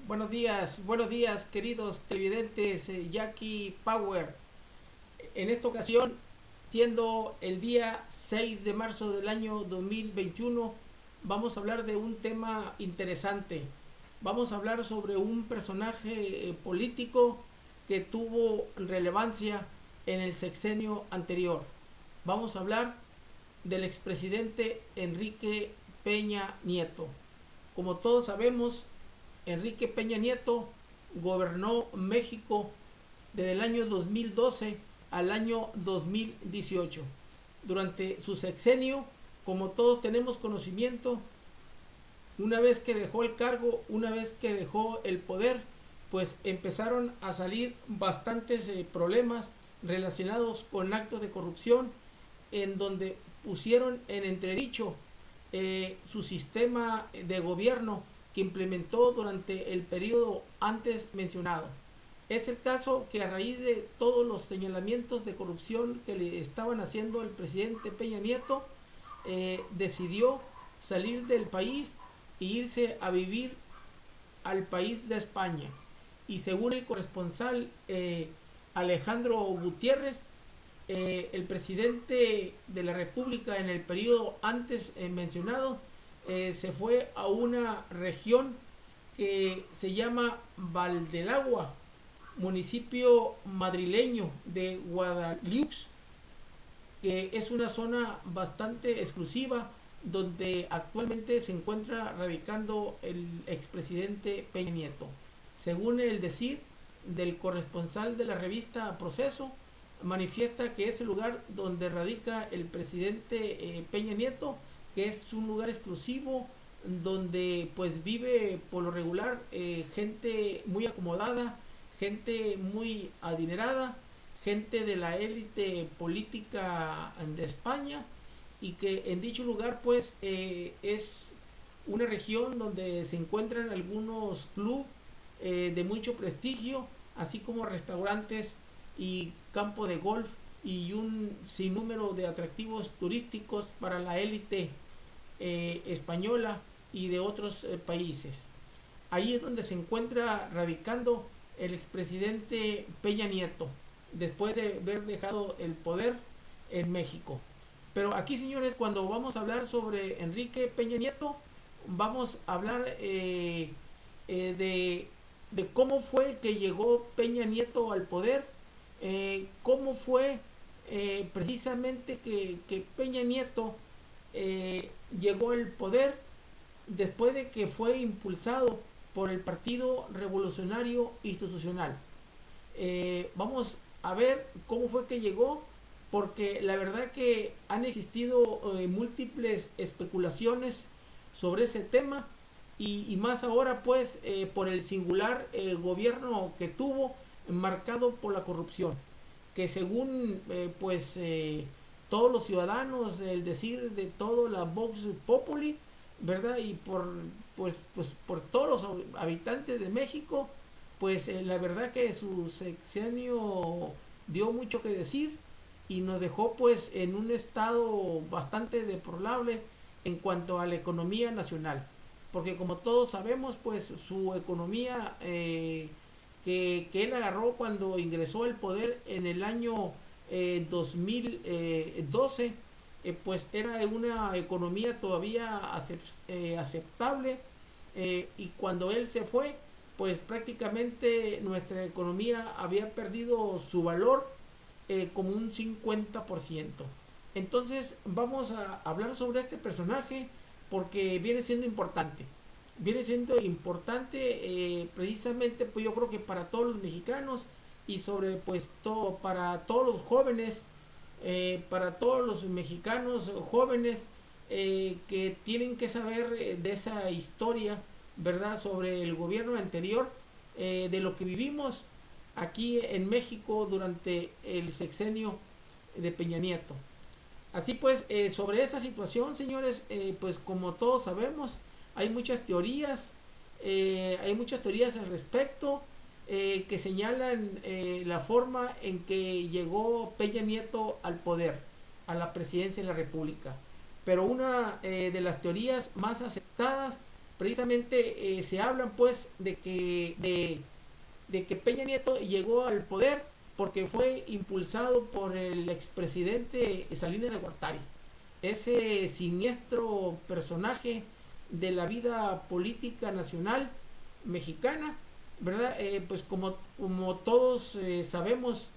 Buenos días queridos televidentes, Jackie Power. En esta ocasión, siendo el día 6 de marzo del año 2021, vamos a hablar de un tema interesante. Vamos a hablar sobre un personaje político que tuvo relevancia en el sexenio anterior. Vamos a hablar del expresidente Enrique Peña Nieto. Como todos sabemos, Enrique Peña Nieto gobernó México desde el año 2012 al año 2018. Durante su sexenio, como todos tenemos conocimiento, una vez que dejó el cargo, una vez que dejó el poder, pues empezaron a salir bastantes problemas relacionados con actos de corrupción, en donde pusieron en entredicho su sistema de gobierno que implementó durante el periodo antes mencionado. Es el caso que a raíz de todos los señalamientos de corrupción que le estaban haciendo el presidente Peña Nieto, decidió salir del país e irse a vivir al país de España. Y según el corresponsal Alejandro Gutiérrez, el presidente de la República en el periodo antes mencionado se fue a una región que se llama Valdelagua, municipio madrileño de Guadalix, que es una zona bastante exclusiva donde actualmente se encuentra radicando el expresidente Peña Nieto. Según el decir del corresponsal de la revista Proceso, manifiesta que es el lugar donde radica el presidente Peña Nieto, que es un lugar exclusivo donde pues vive por lo regular gente muy acomodada, gente muy adinerada, gente de la élite política de España, y que en dicho lugar pues es una región donde se encuentran algunos clubes de mucho prestigio, así como restaurantes y campo de golf y un sinnúmero de atractivos turísticos para la élite española y de otros países. Ahí es donde se encuentra radicando el expresidente Peña Nieto, después de haber dejado el poder en México. Pero aquí, señores, cuando vamos a hablar sobre Enrique Peña Nieto, vamos a hablar de cómo fue que llegó Peña Nieto al poder, cómo fue precisamente que Peña Nieto llegó al poder después de que fue impulsado por el Partido Revolucionario Institucional. Vamos a ver cómo fue que llegó, porque la verdad que han existido múltiples especulaciones sobre ese tema, y más ahora pues por el singular gobierno que tuvo, marcado por la corrupción, que según todos los ciudadanos, el decir de toda la Vox Populi, ¿verdad? Y por todos los habitantes de México, pues la verdad que su sexenio dio mucho que decir y nos dejó pues en un estado bastante deplorable en cuanto a la economía nacional, porque como todos sabemos pues su economía que él agarró cuando ingresó al poder en el año 2012, pues era una economía todavía aceptable, y cuando él se fue, pues prácticamente nuestra economía había perdido su valor como un 50%. Entonces vamos a hablar sobre este personaje porque viene siendo importante precisamente, pues yo creo que para todos los mexicanos, y sobre pues todo para todos los jóvenes, para todos los mexicanos jóvenes que tienen que saber de esa historia, verdad, sobre el gobierno anterior, de lo que vivimos aquí en México durante el sexenio de Peña Nieto. Así pues, sobre esta situación, señores, pues como todos sabemos, hay muchas teorías, al respecto, que señalan la forma en que llegó Peña Nieto al poder, a la presidencia de la República. Pero una de las teorías más aceptadas precisamente se hablan pues de que Peña Nieto llegó al poder porque fue impulsado por el expresidente Salinas de Gortari, ese siniestro personaje de la vida política nacional mexicana, ¿verdad? Pues como todos sabemos,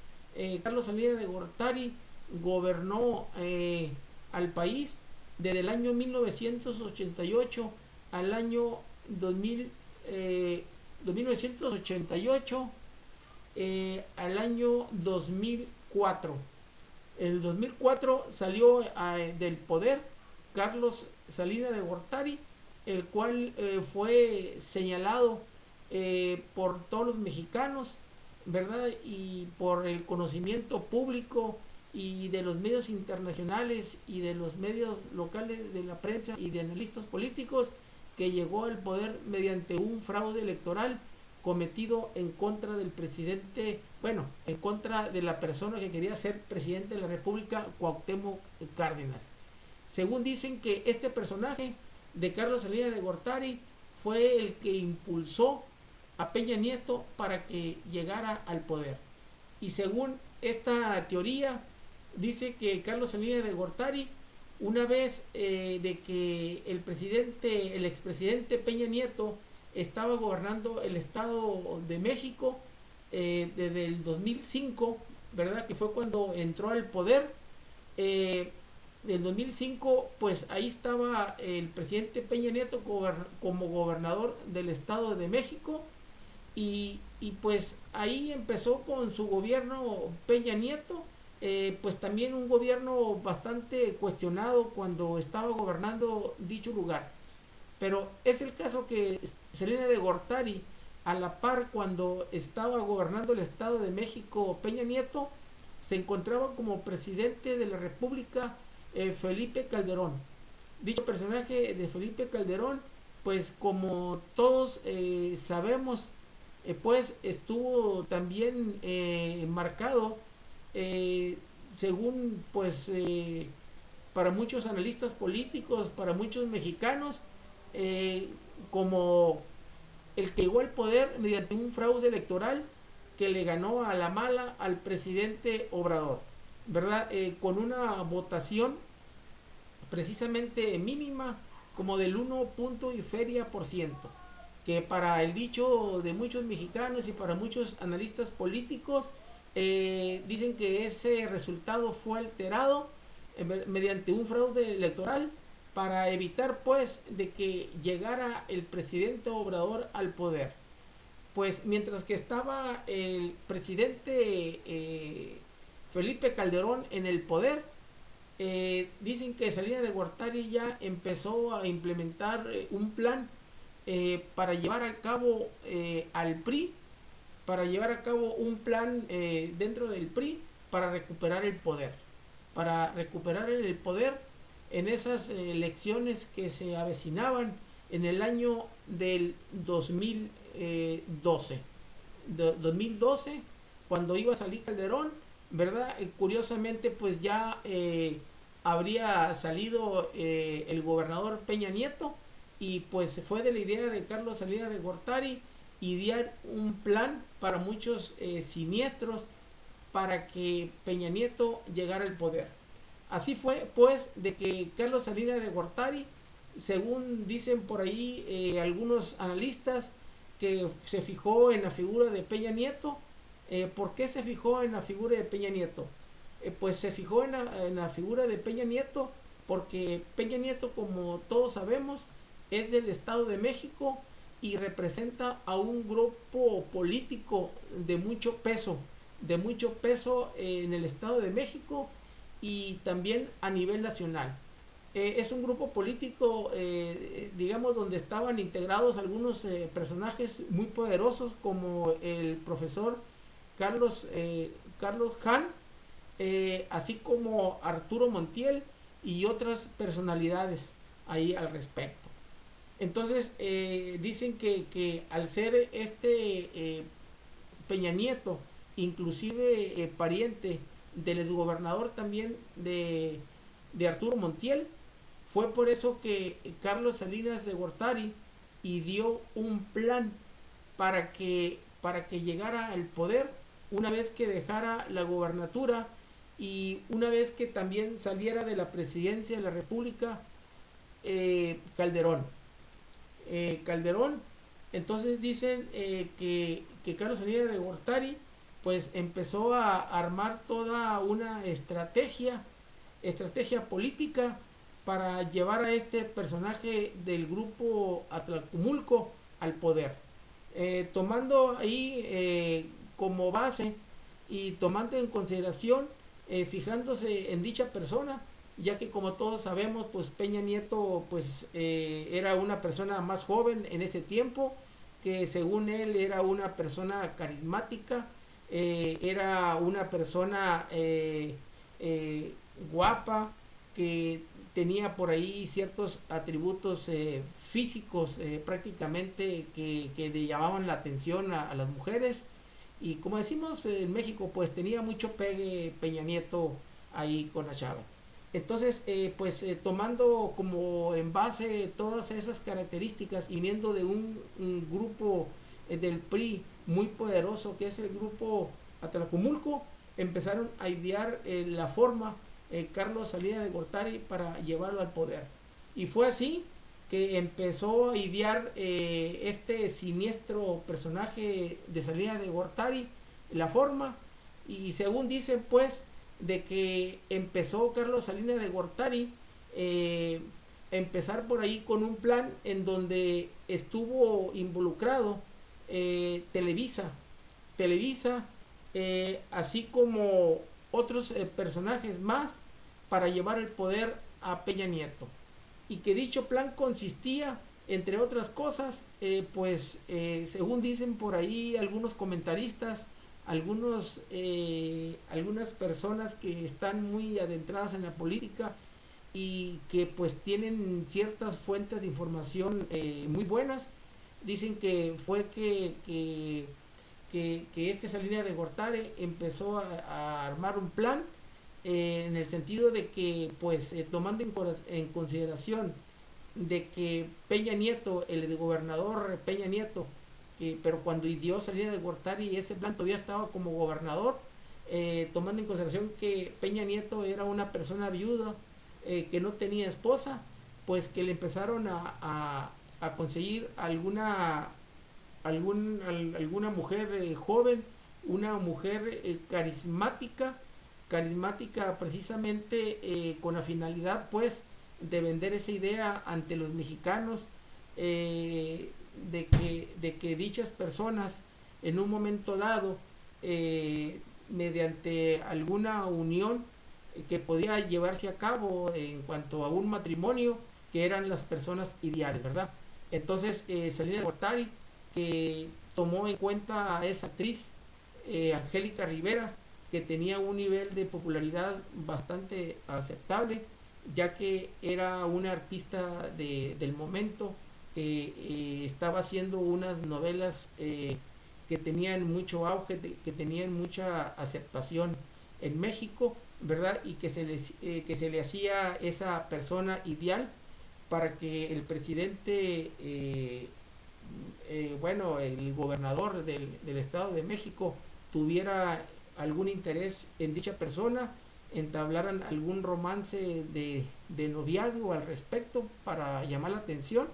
Carlos Salinas de Gortari gobernó al país desde el año 1988 al año 2000, de 1988 al año 2004. En el 2004 salió del poder Carlos Salinas de Gortari, el cual fue señalado por todos los mexicanos, ¿verdad? Y por el conocimiento público y de los medios internacionales y de los medios locales de la prensa y de analistas políticos, que llegó al poder mediante un fraude electoral cometido en contra del presidente, bueno, en contra de la persona que quería ser presidente de la República, Cuauhtémoc Cárdenas. Según dicen que este personaje de Carlos Salinas de Gortari fue el que impulsó a Peña Nieto para que llegara al poder. Y según esta teoría, dice que Carlos Salinas de Gortari, una vez de que el expresidente Peña Nieto estaba gobernando el Estado de México desde el 2005, ¿verdad? Que fue cuando entró al poder. Del 2005, pues ahí estaba el presidente Peña Nieto como gobernador del Estado de México, y pues ahí empezó con su gobierno Peña Nieto, pues también un gobierno bastante cuestionado cuando estaba gobernando dicho lugar. Pero es el caso que Salinas de Gortari, a la par cuando estaba gobernando el Estado de México Peña Nieto, se encontraba como presidente de la República Felipe Calderón. Dicho personaje de Felipe Calderón, pues como todos sabemos, pues estuvo también marcado, según pues para muchos analistas políticos, para muchos mexicanos, como el que llegó al poder mediante un fraude electoral que le ganó a la mala al presidente Obrador, ¿verdad? Con una votación precisamente mínima, como del 1 punto y feria por ciento, que para el dicho de muchos mexicanos y para muchos analistas políticos dicen que ese resultado fue alterado mediante un fraude electoral para evitar pues de que llegara el presidente Obrador al poder. Pues mientras que estaba el presidente Felipe Calderón en el poder, dicen que Salinas de Gortari ya empezó a implementar un plan para llevar a cabo al PRI, para llevar a cabo un plan dentro del PRI para recuperar el poder, en esas elecciones que se avecinaban en el año del 2012. 2012, cuando iba a salir Calderón, ¿verdad? Curiosamente, pues ya habría salido el gobernador Peña Nieto, y pues fue de la idea de Carlos Salinas de Gortari idear un plan para muchos siniestros para que Peña Nieto llegara al poder. Así fue pues de que Carlos Salinas de Gortari, según dicen por ahí algunos analistas, que se fijó en la figura de Peña Nieto. ¿Por qué se fijó en la figura de Peña Nieto? Pues se fijó en la figura de Peña Nieto porque Peña Nieto, como todos sabemos, es del Estado de México y representa a un grupo político de mucho peso en el Estado de México y también a nivel nacional. Es un grupo político, digamos, donde estaban integrados algunos personajes muy poderosos, como el profesor Carlos Hahn, así como Arturo Montiel y otras personalidades ahí al respecto. Entonces dicen que al ser Peña Nieto inclusive pariente del exgobernador también de Arturo Montiel, fue por eso que Carlos Salinas de Gortari y dio un plan para que llegara al poder una vez que dejara la gobernatura y una vez que también saliera de la presidencia de la República Calderón. Calderón, entonces dicen que Carlos Salinas de Gortari pues empezó a armar toda una estrategia política para llevar a este personaje del grupo Atlacomulco al poder. Tomando ahí como base y tomando en consideración, fijándose en dicha persona, ya que como todos sabemos, pues Peña Nieto pues era una persona más joven en ese tiempo, que según él era una persona carismática, era una persona guapa, que tenía por ahí ciertos atributos físicos prácticamente que le llamaban la atención a las mujeres, y como decimos en México, pues tenía mucho pegue Peña Nieto ahí con las chavas. Entonces, tomando como en base todas esas características y viniendo de un grupo del PRI muy poderoso, que es el grupo Atlacomulco, empezaron a idear la forma Carlos Salinas de Gortari para llevarlo al poder. Y fue así que empezó a idear este siniestro personaje de Salinas de Gortari, la forma, y según dicen pues, de que empezó Carlos Salinas de Gortari empezar por ahí con un plan en donde estuvo involucrado Televisa, así como otros personajes más para llevar el poder a Peña Nieto, y que dicho plan consistía, entre otras cosas, según dicen por ahí algunos comentaristas, algunas personas que están muy adentradas en la política y que pues tienen ciertas fuentes de información muy buenas, dicen que fue que este Salinas de Gortari empezó a armar un plan en el sentido de que pues tomando en consideración de que Peña Nieto, el gobernador Peña Nieto, pero cuando ideó Salinas de Gortari ese plan todavía estaba como gobernador, tomando en consideración que Peña Nieto era una persona viuda, que no tenía esposa, pues que le empezaron a conseguir alguna mujer joven, una mujer carismática precisamente con la finalidad pues de vender esa idea ante los mexicanos, de que dichas personas en un momento dado, mediante alguna unión que podía llevarse a cabo en cuanto a un matrimonio, que eran las personas ideales, ¿verdad? Entonces Salinas de Gortari, que tomó en cuenta a esa actriz, Angélica Rivera, que tenía un nivel de popularidad bastante aceptable, ya que era una artista del momento, que estaba haciendo unas novelas que tenían mucho auge, que tenían mucha aceptación en México, ¿verdad? Y que se le hacía esa persona ideal para que el presidente, el gobernador del Estado de México tuviera algún interés en dicha persona, entablaran algún romance de noviazgo al respecto para llamar la atención,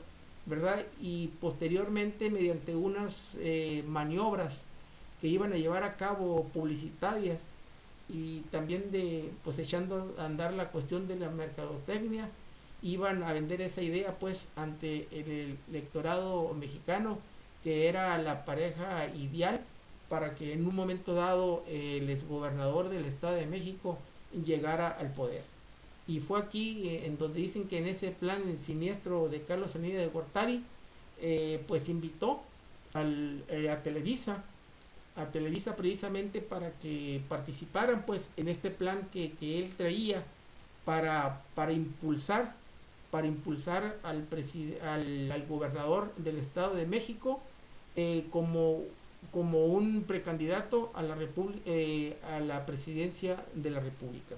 ¿verdad? Y posteriormente, mediante unas maniobras que iban a llevar a cabo publicitarias, y también pues echando a andar la cuestión de la mercadotecnia, iban a vender esa idea pues ante el electorado mexicano, que era la pareja ideal para que en un momento dado el exgobernador del Estado de México llegara al poder. Y fue aquí en donde dicen que en ese plan siniestro de Carlos Salinas de Gortari, pues invitó a Televisa precisamente para que participaran pues en este plan que él traía para impulsar al gobernador del Estado de México, como un precandidato a a la presidencia de la República.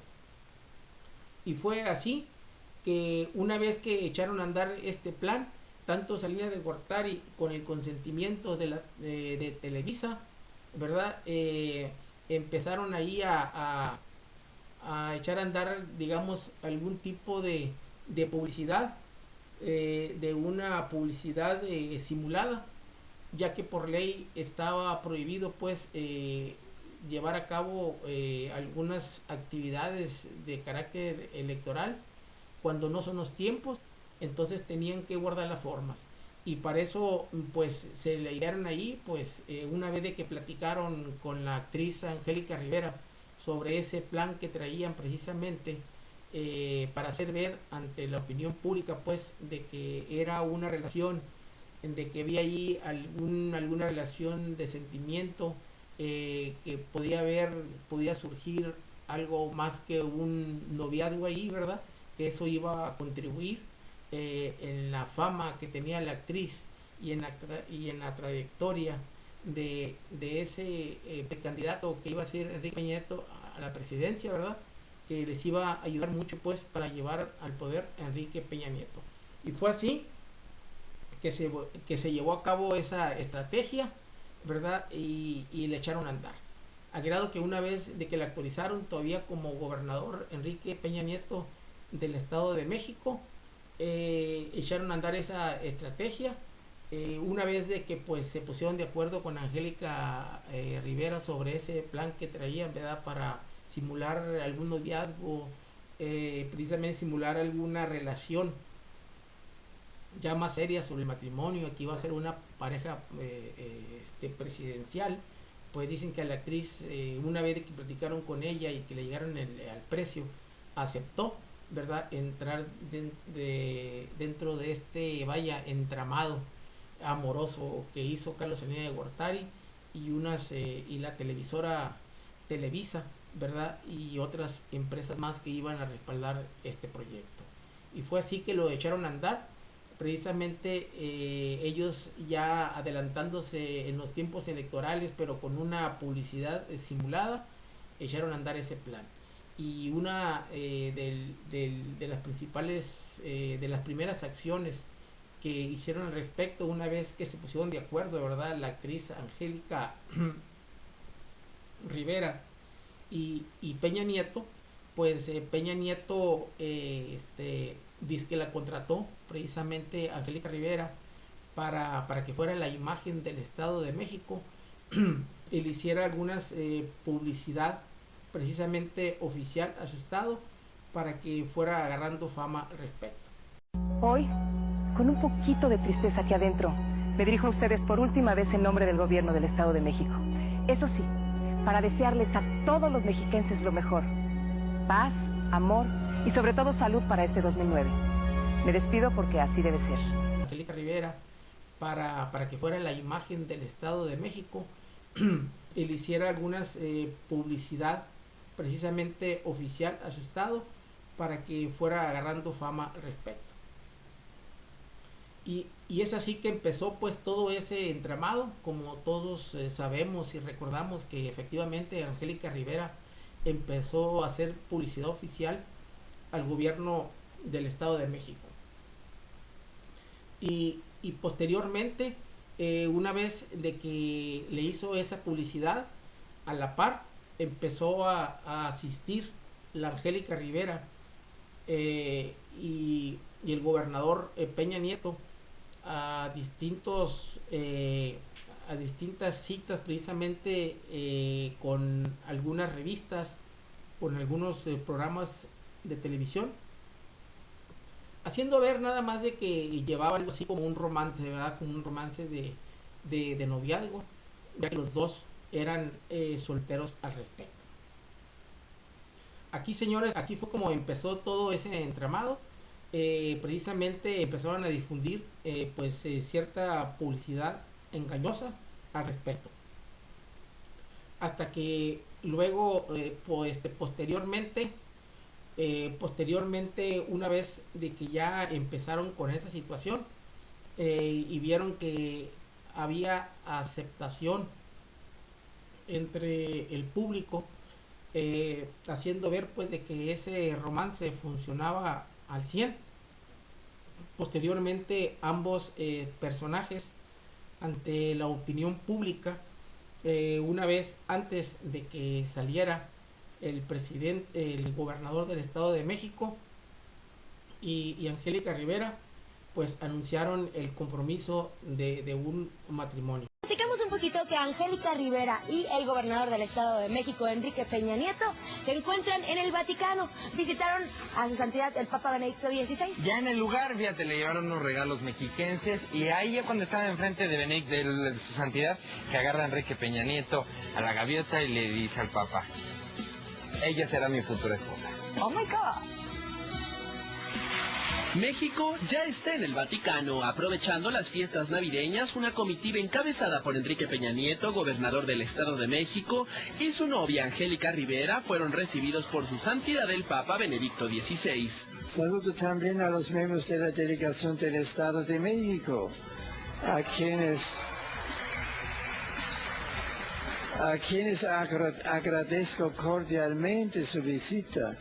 Y fue así que una vez que echaron a andar este plan, tanto Salinas de Gortari con el consentimiento de Televisa, ¿verdad? Empezaron ahí a echar a andar, digamos, algún tipo de publicidad, de una publicidad simulada, ya que por ley estaba prohibido pues llevar a cabo algunas actividades de carácter electoral cuando no son los tiempos, entonces tenían que guardar las formas. Y para eso pues se le dieron ahí pues una vez de que platicaron con la actriz Angélica Rivera sobre ese plan que traían precisamente para hacer ver ante la opinión pública pues de que era una relación, de que había ahí alguna relación de sentimiento, que podía surgir algo más que un noviazgo ahí, ¿verdad? Que eso iba a contribuir en la fama que tenía la actriz y en la trayectoria de ese precandidato que iba a ser Enrique Peña Nieto a la presidencia, ¿verdad? Que les iba a ayudar mucho pues para llevar al poder a Enrique Peña Nieto. Y fue así que se llevó a cabo esa estrategia, ¿verdad? Y le echaron a andar. A grado que una vez de que le actualizaron todavía como gobernador Enrique Peña Nieto del Estado de México, echaron a andar esa estrategia. Una vez de que pues se pusieron de acuerdo con Angélica Rivera sobre ese plan que traían, ¿verdad? Para simular algún noviazgo, precisamente simular alguna relación ya más seria sobre el matrimonio, que iba a ser una pareja presidencial. Pues dicen que a la actriz, una vez que platicaron con ella y que le llegaron al precio, aceptó, ¿verdad? Entrar dentro de este, vaya, entramado amoroso que hizo Carlos Salinas de Gortari y la televisora Televisa, ¿verdad? Y otras empresas más que iban a respaldar este proyecto. Y fue así que lo echaron a andar, precisamente ellos ya adelantándose en los tiempos electorales, pero con una publicidad simulada, echaron a andar ese plan. Y una de las principales, de las primeras acciones que hicieron al respecto, una vez que se pusieron de acuerdo, ¿verdad? La actriz Angélica Rivera y Peña Nieto, pues Peña Nieto dice que la contrató precisamente Angélica Rivera para que fuera la imagen del Estado de México y le hiciera algunas publicidad precisamente oficial a su estado para que fuera agarrando fama al respecto. Hoy, con un poquito de tristeza aquí adentro, me dirijo a ustedes por última vez en nombre del gobierno del Estado de México. Eso sí, para desearles a todos los mexiquenses lo mejor. Paz, amor y sobre todo salud para este 2009. Me despido porque así debe ser. Angélica Rivera para que fuera la imagen del Estado de México y le hiciera algunas publicidad precisamente oficial a su estado para que fuera agarrando fama al respecto. Y es así que empezó pues todo ese entramado, como todos sabemos y recordamos que efectivamente Angélica Rivera empezó a hacer publicidad oficial al gobierno del Estado de México. Y posteriormente, una vez de que le hizo esa publicidad, a la par empezó a asistir la Angélica Rivera y el gobernador Peña Nieto a distintas citas precisamente con algunas revistas, con algunos programas de televisión, haciendo ver nada más de que llevaba algo así como un romance, ¿verdad? Como un romance de noviazgo, ya que los dos eran solteros al respecto. Aquí, señores, aquí fue como empezó todo ese entramado. Precisamente empezaron a difundir cierta publicidad engañosa al respecto, hasta que luego posteriormente una vez de que ya empezaron con esa situación y vieron que había aceptación entre el público, haciendo ver pues de que ese romance funcionaba al 100, Posteriormente, ambos personajes ante la opinión pública, una vez antes de que saliera el gobernador del Estado de México y Angélica Rivera, pues anunciaron el compromiso de un matrimonio. Platicamos un poquito que Angélica Rivera y el gobernador del Estado de México, Enrique Peña Nieto, se encuentran en el Vaticano. Visitaron a su santidad el Papa Benedicto XVI. Ya en el lugar, fíjate, le llevaron unos regalos mexiquenses y ahí ya cuando estaba enfrente de su santidad, que agarra a Enrique Peña Nieto a la gaviota y le dice al Papa: ella será mi futura esposa. ¡Oh, my God! México ya está en el Vaticano. Aprovechando las fiestas navideñas, una comitiva encabezada por Enrique Peña Nieto, gobernador del Estado de México, y su novia Angélica Rivera fueron recibidos por su santidad el Papa Benedicto XVI. Saludo también a los miembros de la delegación del Estado de México, a quienes agradezco cordialmente su visita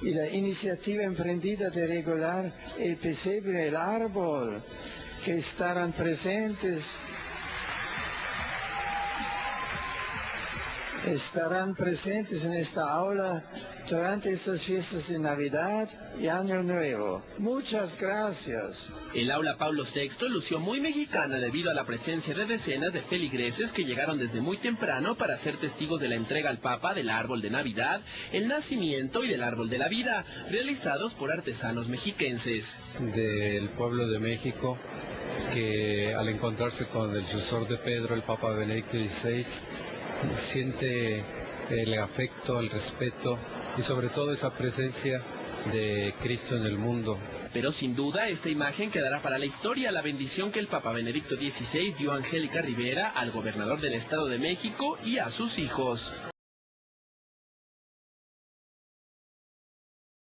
y la iniciativa emprendida de regular el pesebre, el árbol, que estarán presentes en esta aula durante estas fiestas de Navidad y Año Nuevo. Muchas gracias. El aula Pablo VI lució muy mexicana debido a la presencia de decenas de feligreses que llegaron desde muy temprano para ser testigos de la entrega al Papa del árbol de Navidad, el nacimiento y del árbol de la vida, realizados por artesanos mexiquenses. Del pueblo de México, que al encontrarse con el sucesor de Pedro, el Papa Benedicto XVI, siente el afecto, el respeto y sobre todo esa presencia de Cristo en el mundo. Pero sin duda esta imagen quedará para la historia, la bendición que el Papa Benedicto XVI dio a Angélica Rivera, al gobernador del Estado de México y a sus hijos.